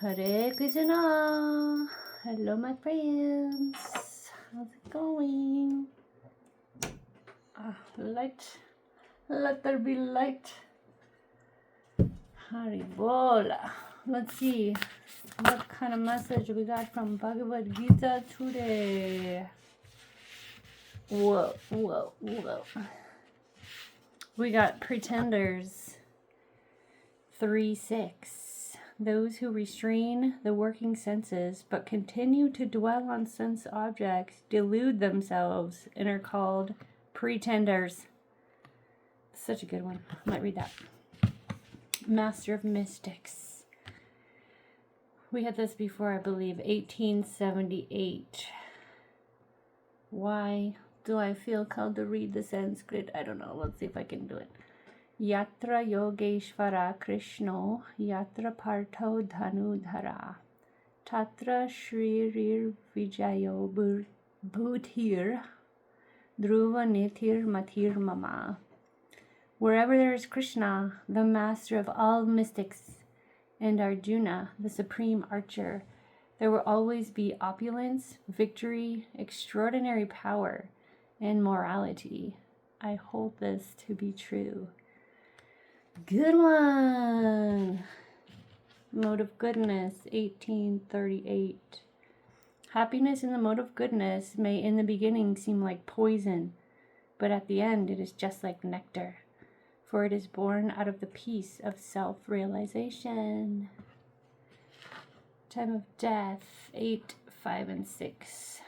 Hare Krishna. Hello, my friends. How's it going? Light. Let there be light. Haribola. Let's see what kind of message we got from Bhagavad Gita today. Whoa. We got pretenders. 3:6. Those who restrain the working senses but continue to dwell on sense objects delude themselves and are called pretenders. Such a good one. I might read that. Master of Mystics. We had this before, I believe, 1878. Why do I feel called to read the Sanskrit? I don't know. Let's see if I can do it. Yatra Yogeshvara Krishno, Yatra Partho Dhanudhara, Tatra Shririr Vijayo Bhutir, Dhruva Nithir Mathir Mama. Wherever there is Krishna, the master of all mystics, and Arjuna, the supreme archer, there will always be opulence, victory, extraordinary power, and morality. I hold this to be true. Good one. Mode of goodness, 1838. Happiness in the mode of goodness may in the beginning seem like poison, but at the end it is just like nectar, for it is born out of the peace of self-realization. Time of death, 8, 5, and 6.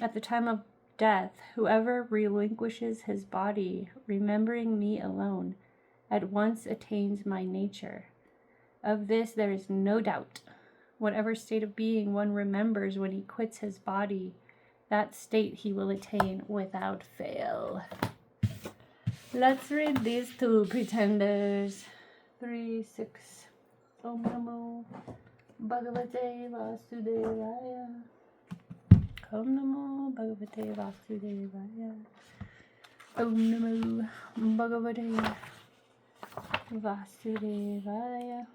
At the time of death, whoever relinquishes his body, remembering me alone, at once attains my nature. Of this there is no doubt. Whatever state of being one remembers when he quits his body, that state he will attain without fail. Let's read these two pretenders. 3:6. Om Namo Bhagavate Vasudevaya. Om Namo Bhagavate Vasudevaya. Om Namo Bhagavate Vasudevaya.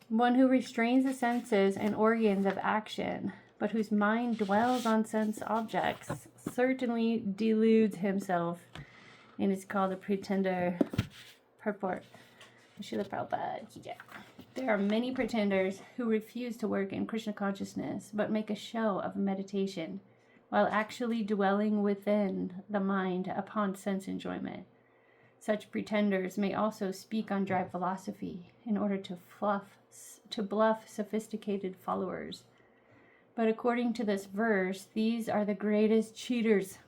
One who restrains the senses and organs of action, but whose mind dwells on sense objects, certainly deludes himself and is called a pretender. Purport. Srila Prabhupada. There are many pretenders who refuse to work in Krishna consciousness, but make a show of meditation, while actually dwelling within the mind upon sense enjoyment. Such pretenders may also speak on dry philosophy in order to bluff sophisticated followers. But according to this verse, these are the greatest cheaters.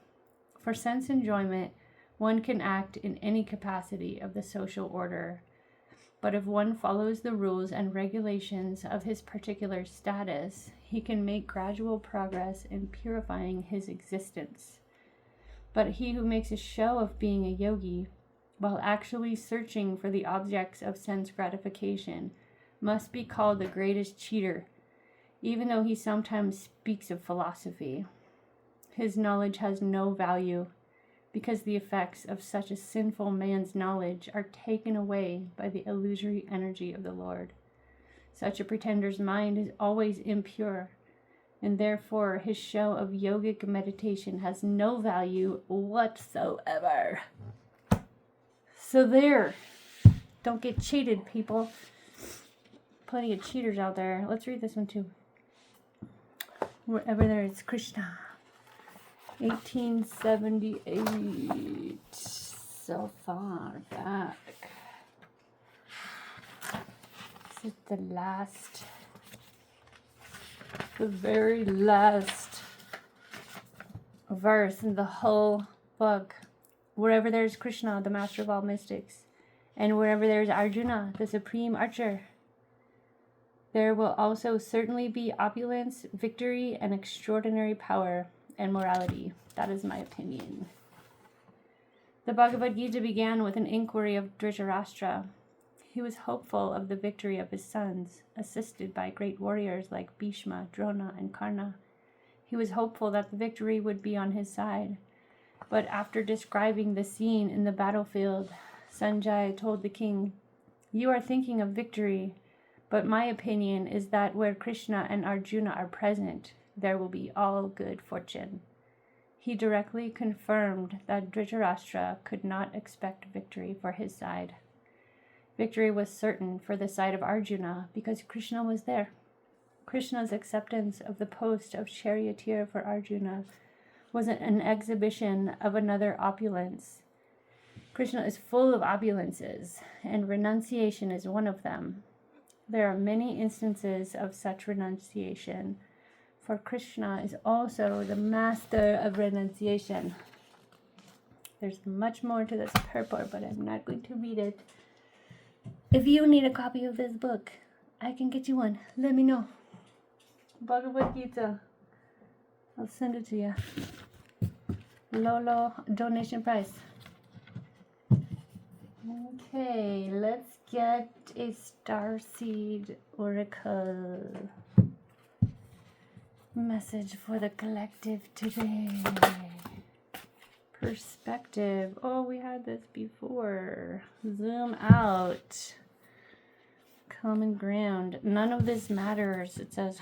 For sense enjoyment, one can act in any capacity of the social order. But if one follows the rules and regulations of his particular status, he can make gradual progress in purifying his existence. But he who makes a show of being a yogi, while actually searching for the objects of sense gratification, must be called the greatest cheater, even though he sometimes speaks of philosophy. His knowledge has no value, because the effects of such a sinful man's knowledge are taken away by the illusory energy of the Lord. Such a pretender's mind is always impure, and therefore his show of yogic meditation has no value whatsoever. So there, don't get cheated, people. Plenty of cheaters out there. Let's read this one too. Wherever there is Krishna. 1878. So far back. This is the very last verse in the whole book. Wherever there is Krishna, the master of all mystics, and wherever there is Arjuna, the supreme archer, there will also certainly be opulence, victory, and extraordinary power and morality. That is my opinion. The Bhagavad Gita began with an inquiry of Dhritarashtra. He was hopeful of the victory of his sons, assisted by great warriors like Bhishma, Drona, and Karna. He was hopeful that the victory would be on his side. But after describing the scene in the battlefield, Sanjay told the king, "You are thinking of victory, But my opinion is that where Krishna and Arjuna are present, there will be all good fortune. He directly confirmed that Dhritarashtra could not expect victory for his side. Victory was certain for the side of Arjuna because Krishna was there. Krishna's acceptance of the post of charioteer for Arjuna wasn't an exhibition of another opulence. Krishna is full of opulences, and renunciation is one of them. There are many instances of such renunciation, for Krishna is also the master of renunciation. There's much more to this purport, but I'm not going to read it. If you need a copy of this book, I can get you one. Let me know. Bhagavad Gita. I'll send it to you. Low donation price. Okay, let's get a starseed oracle message for the collective today. Perspective. Oh, we had this before. Zoom out. Common ground. None of this matters, it says.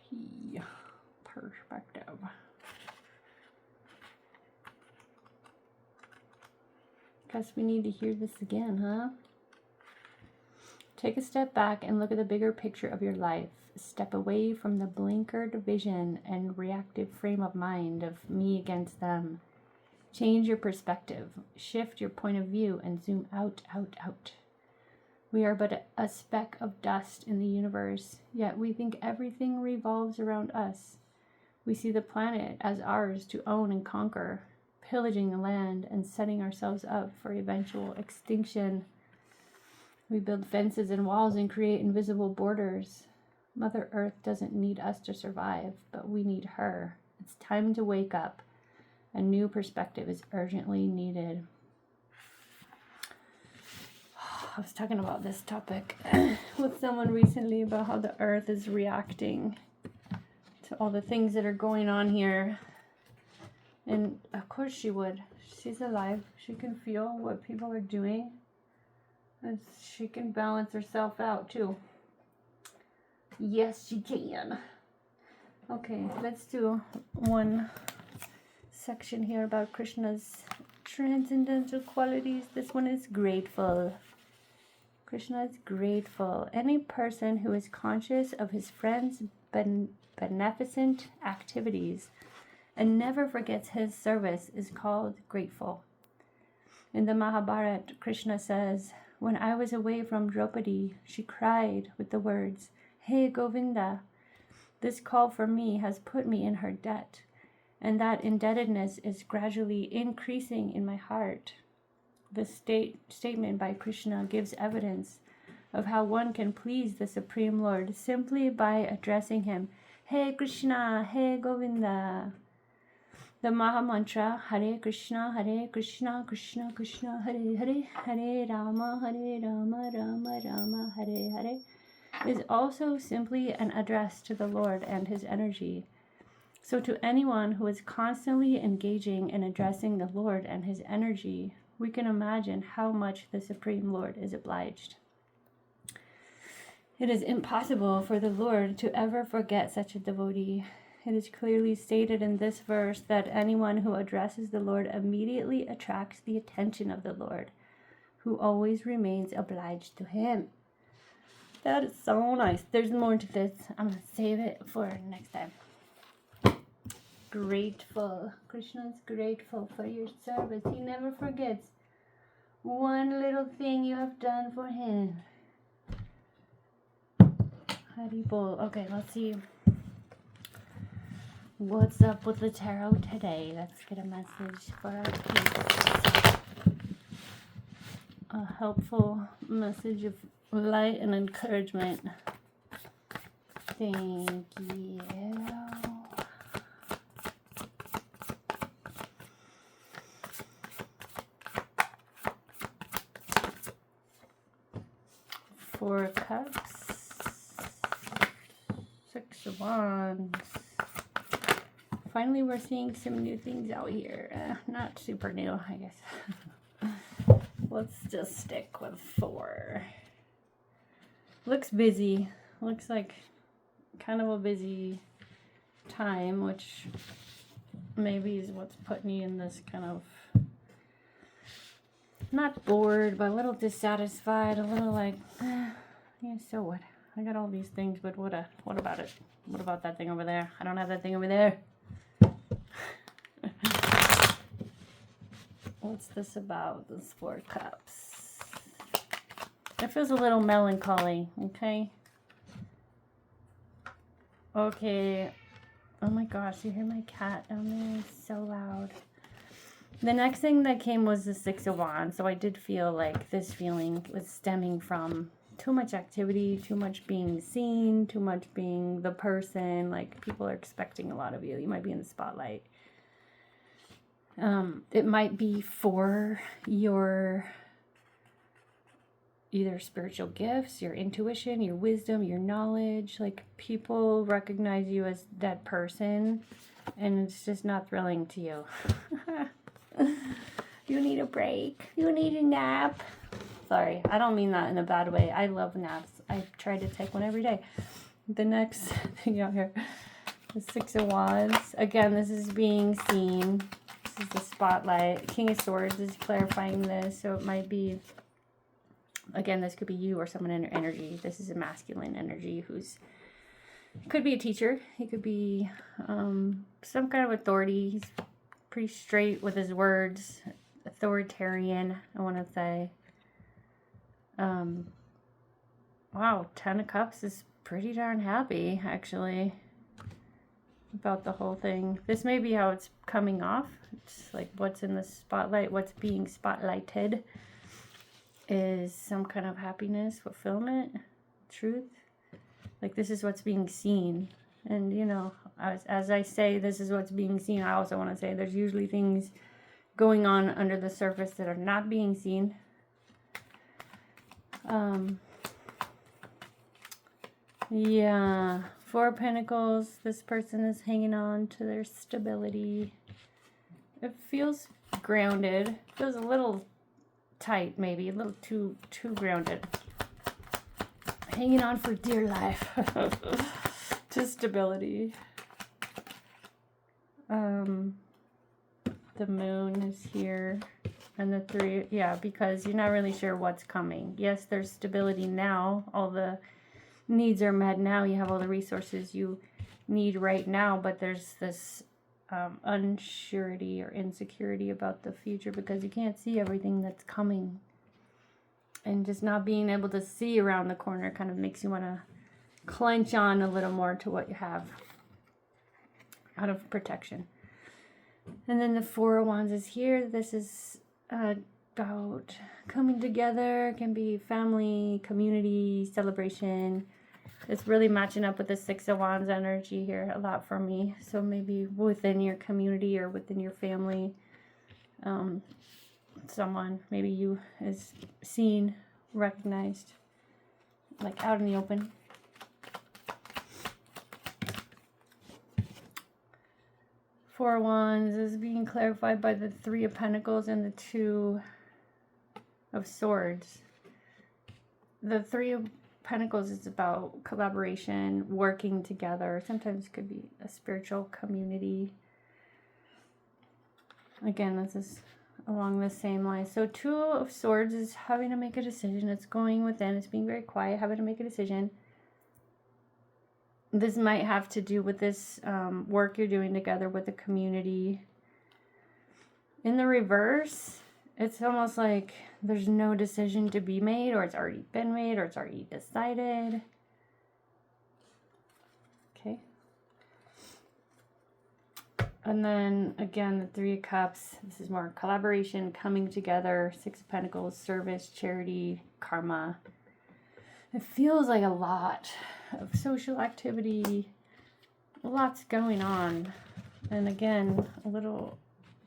P. Perspective. Guess we need to hear this again, huh? Take a step back and look at the bigger picture of your life. Step away from the blinkered vision and reactive frame of mind of me against them. Change your perspective. Shift your point of view and zoom out, out, out. We are but a speck of dust in the universe, yet we think everything revolves around us. We see the planet as ours to own and conquer, pillaging the land and setting ourselves up for eventual extinction. We build fences and walls and create invisible borders. Mother Earth doesn't need us to survive, but we need her. It's time to wake up. A new perspective is urgently needed. I was talking about this topic with someone recently about how the Earth is reacting to all the things that are going on here. And of course she would. She's alive. She can feel what people are doing. And she can balance herself out too. Yes, she can. Okay, let's do one section here about Krishna's transcendental qualities. This one is grateful. Krishna is grateful. Any person who is conscious of his friend's beneficent activities and never forgets his service is called grateful. In the Mahabharata, Krishna says, "When I was away from Draupadi, she cried with the words, 'Hey Govinda, this call for me has put me in her debt, and that indebtedness is gradually increasing in my heart.'" This statement by Krishna gives evidence of how one can please the Supreme Lord simply by addressing him, "Hey Krishna, Hey Govinda." The Maha Mantra, Hare Krishna, Krishna Krishna, Hare Hare, Hare Rama, Rama Rama, Hare Hare, is also simply an address to the Lord and his energy. So to anyone who is constantly engaging in addressing the Lord and his energy, we can imagine how much the Supreme Lord is obliged. It is impossible for the Lord to ever forget such a devotee. It is clearly stated in this verse that anyone who addresses the Lord immediately attracts the attention of the Lord, who always remains obliged to him. That is so nice. There's more to this. I'm going to save it for next time. Grateful. Krishna's grateful for your service. He never forgets one little thing you have done for him. Haribol. Okay, let's see what's up with the tarot today. Let's get a message for our peace. A helpful message of light and encouragement. Thank you. Four of Cups, Six of Wands. Finally, we're seeing some new things out here. Not super new, I guess. just stick with 4. Looks busy. Looks like kind of a busy time, which maybe is what's putting you in this kind of, not bored, but a little dissatisfied, a little like, yeah, so what? I got all these things, but what about it? What about that thing over there? I don't have that thing over there. What's this about, this 4 cups? It feels a little melancholy, okay? Okay. Oh my gosh, you hear my cat down there? It's so loud. The next thing that came was the 6 of Wands. So I did feel like this feeling was stemming from too much activity, too much being seen, too much being the person. Like, people are expecting a lot of you. You might be in the spotlight. It might be for your either spiritual gifts, your intuition, your wisdom, your knowledge. Like, people recognize you as that person, and it's just not thrilling to you. You need a break. You need a nap. Sorry, I don't mean that in a bad way. I love naps. I try to take one every day. The next thing out here, the 6 of Wands. Again, this is being seen. This is the spotlight. King of Swords is clarifying this, so it might be, again, this could be you or someone in your energy. This is a masculine energy who's, could be a teacher. He could be some kind of authority. He's pretty straight with his words. Authoritarian, I want to say. Wow, 10 of Cups is pretty darn happy, actually, about the whole thing. This may be how it's coming off. It's like what's in the spotlight, what's being spotlighted is some kind of happiness, fulfillment, truth. Like, this is what's being seen. And, you know, as I say, this is what's being seen, I also want to say there's usually things going on under the surface that are not being seen. Yeah, 4 of Pentacles. This person is hanging on to their stability. It feels grounded. It feels a little tight, maybe a little too grounded. Hanging on for dear life to stability. The Moon is here. And the 3, yeah, because you're not really sure what's coming. Yes, there's stability now. All the needs are met now. You have all the resources you need right now. But there's this unsurety or insecurity about the future because you can't see everything that's coming. And just not being able to see around the corner kind of makes you want to clench on a little more to what you have out of protection. And then the 4 of Wands is here. This is about coming together. It can be family, community, celebration. It's really matching up with the 6 of Wands energy here a lot for me. So maybe within your community or within your family, someone, maybe you, is seen, recognized, like out in the open. Four of Wands is being clarified by the 3 of Pentacles and the 2 of Swords. The 3 of Pentacles is about collaboration, working together. Sometimes it could be a spiritual community. Again, this is along the same line. So 2 of Swords is having to make a decision. It's going within. It's being very quiet, having to make a decision. This might have to do with this work you're doing together with the community. In the reverse, it's almost like there's no decision to be made, or it's already been made, or it's already decided. Okay. And then, again, the 3 of Cups. This is more collaboration, coming together. 6 of Pentacles, service, charity, karma. It feels like a lot of social activity, lots going on, and again, a little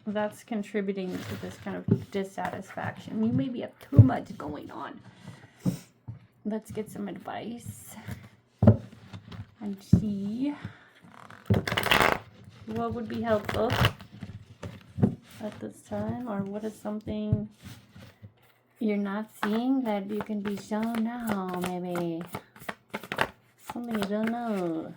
that's contributing to this kind of dissatisfaction. You maybe have too much going on. Let's get some advice and see what would be helpful at this time, or what is something you're not seeing that you can be shown now, maybe. Something you don't know.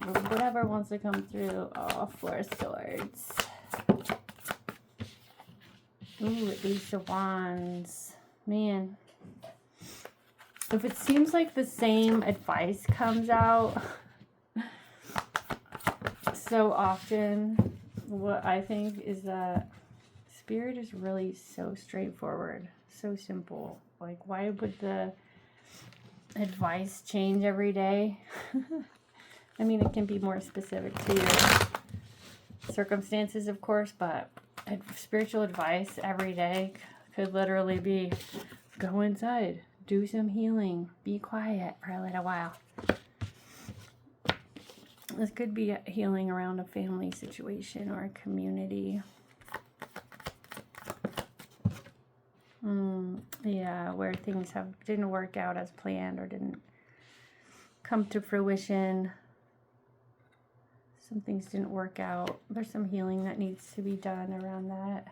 Or whatever wants to come through. Oh, Four of Swords. Ooh, Ace of Wands. Man. If it seems like the same advice comes out so often, what I think is that Spirit is really so straightforward, so simple. Like, why would the advice change every day? I mean, it can be more specific to your circumstances, of course, but spiritual advice every day could literally be, go inside, do some healing, be quiet for a little while. This could be healing around a family situation or a community. Yeah, where things didn't work out as planned or didn't come to fruition. Some things didn't work out. There's some healing that needs to be done around that.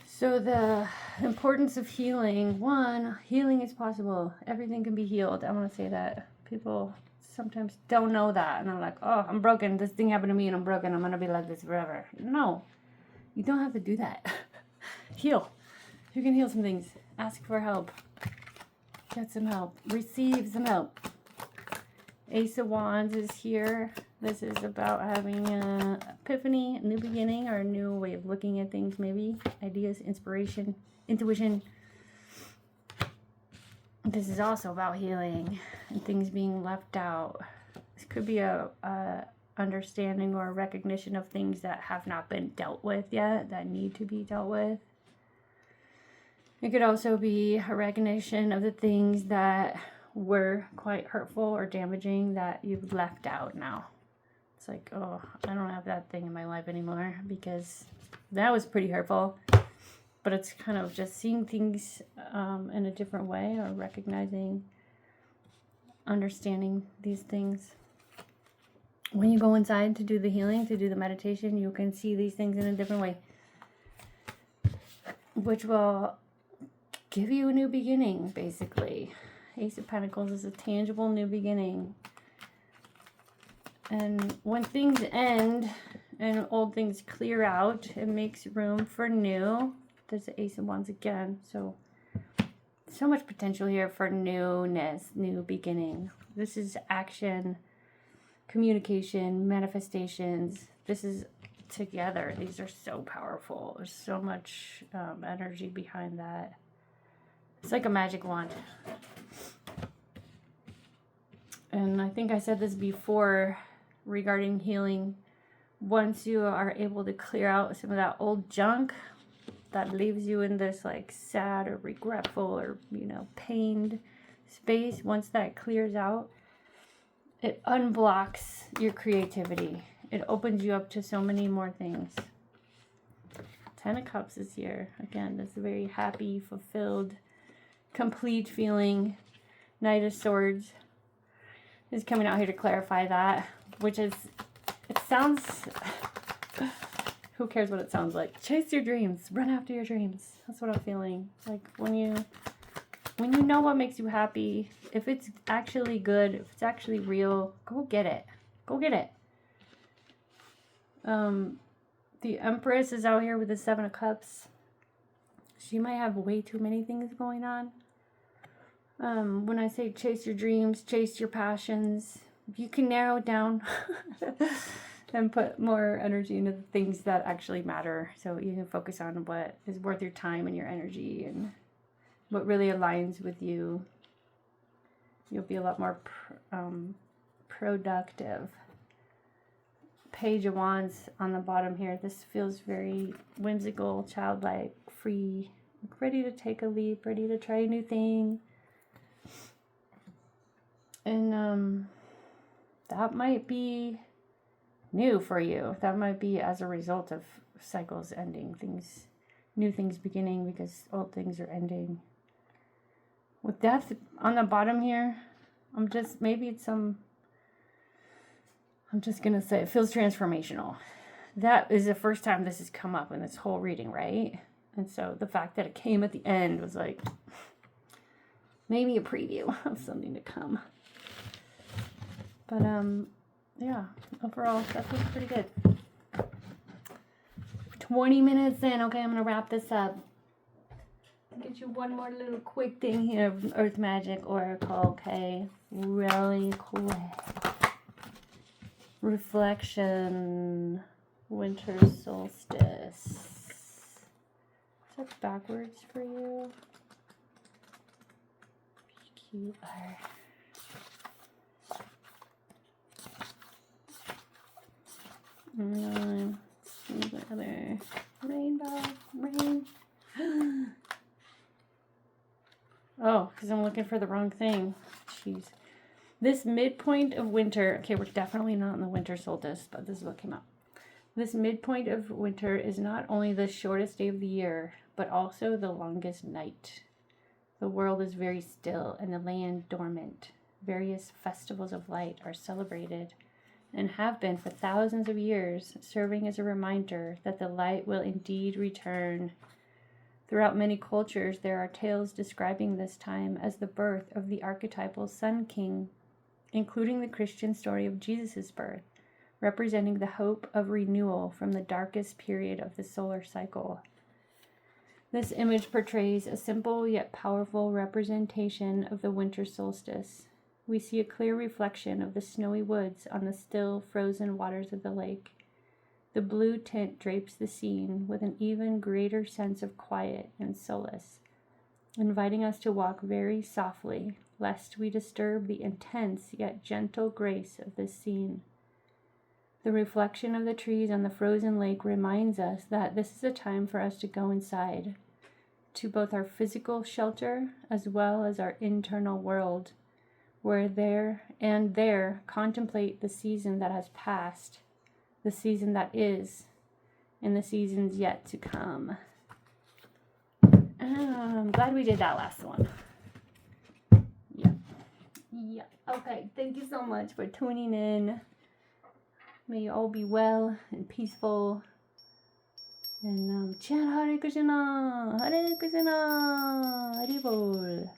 So the importance of healing. One, healing is possible. Everything can be healed. I want to say that. People sometimes don't know that. And they're like, oh, I'm broken. This thing happened to me and I'm broken. I'm going to be like this forever. No, you don't have to do that. Heal. You can heal some things. Ask for help. Get some help. Receive some help. Ace of Wands is here. This is about having an epiphany, a new beginning, or a new way of looking at things, maybe. Ideas, inspiration, intuition. This is also about healing and things being left out. This could be a understanding or a recognition of things that have not been dealt with yet, that need to be dealt with. It could also be a recognition of the things that were quite hurtful or damaging that you've left out now. It's like, oh, I don't have that thing in my life anymore because that was pretty hurtful. But it's kind of just seeing things in a different way, or recognizing, understanding these things. When you go inside to do the healing, to do the meditation, you can see these things in a different way, which will give you a new beginning, basically. Ace of Pentacles is a tangible new beginning. And when things end and old things clear out, it makes room for new. There's the Ace of Wands again. So much potential here for newness, new beginning. This is action, communication, manifestations. This is together. These are so powerful. There's so much energy behind that. It's like a magic wand. And I think I said this before regarding healing. Once you are able to clear out some of that old junk that leaves you in this like sad or regretful or, pained space, once that clears out, it unblocks your creativity. It opens you up to so many more things. Ten of Cups is here. Again, this very happy, fulfilled, complete feeling. Knight of Swords is coming out here to clarify that, which is, it sounds, who cares what it sounds like? Chase your dreams. Run after your dreams. That's what I'm feeling. Like when you know what makes you happy, if it's actually good, if it's actually real, go get it. Go get it. The Empress is out here with the Seven of Cups. She might have way too many things going on. When I say chase your dreams, chase your passions, you can narrow it down and put more energy into the things that actually matter. So you can focus on what is worth your time and your energy and what really aligns with you. You'll be a lot more productive. Page of Wands on the bottom here. This feels very whimsical, childlike, free, ready to take a leap, ready to try a new thing. And that might be new for you. That might be as a result of cycles ending, new things beginning because old things are ending. With Death on the bottom here, I'm just going to say it feels transformational. that is the first time this has come up in this whole reading, right? And so the fact that it came at the end was like maybe a preview of something to come. But yeah, overall that was pretty good. 20 minutes in. Okay, I'm gonna wrap this up. Get you one more little quick thing here. Earth Magic Oracle. Okay, really quick. Reflection. Winter solstice. Is that backwards for you? QR. See what other rainbow, rain. Oh, because I'm looking for the wrong thing. Jeez. This midpoint of winter. Okay, we're definitely not in the winter solstice, but this is what came up. This midpoint of winter is not only the shortest day of the year, but also the longest night. The world is very still and the land dormant. Various festivals of light are celebrated and have been for thousands of years, serving as a reminder that the light will indeed return. Throughout many cultures, there are tales describing this time as the birth of the archetypal Sun King, including the Christian story of Jesus' birth, representing the hope of renewal from the darkest period of the solar cycle. This image portrays a simple yet powerful representation of the winter solstice. We see a clear reflection of the snowy woods on the still, frozen waters of the lake. The blue tint drapes the scene with an even greater sense of quiet and solace, inviting us to walk very softly, lest we disturb the intense yet gentle grace of this scene. The reflection of the trees on the frozen lake reminds us that this is a time for us to go inside, to both our physical shelter as well as our internal world, where there contemplate the season that has passed, the season that is, and the seasons yet to come. I'm glad we did that last one. Yeah. Okay, thank you so much for tuning in. May you all be well and peaceful. And chant Hare Krishna, Hare Krishna, Hare Bol.